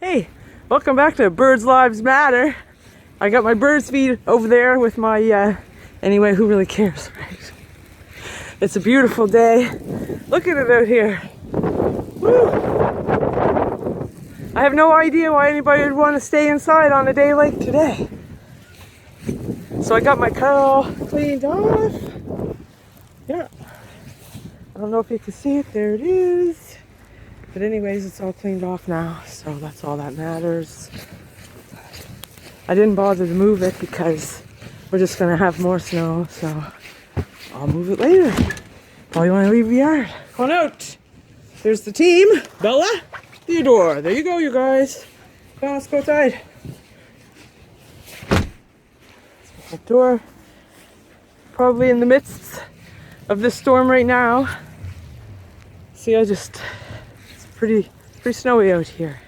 Hey, welcome back to Birds Lives Matter. I got my birds feed over there with my, anyway, who really cares, right? It's a beautiful day. Look at it out here. Woo! I have no idea why anybody would want to stay inside on a day like today. So I got my car all cleaned off. Yeah. I don't know if you can see it. There it is. But anyways, it's all cleaned off now, so that's all that matters. I didn't bother to move it because we're just gonna have more snow, so I'll move it later. Probably want to leave the yard. Come on out. There's the team. Bella, Theodore. There you go, you guys. Come on, let's go outside. That door. Probably in the midst of this storm right now. See, it's pretty snowy out here.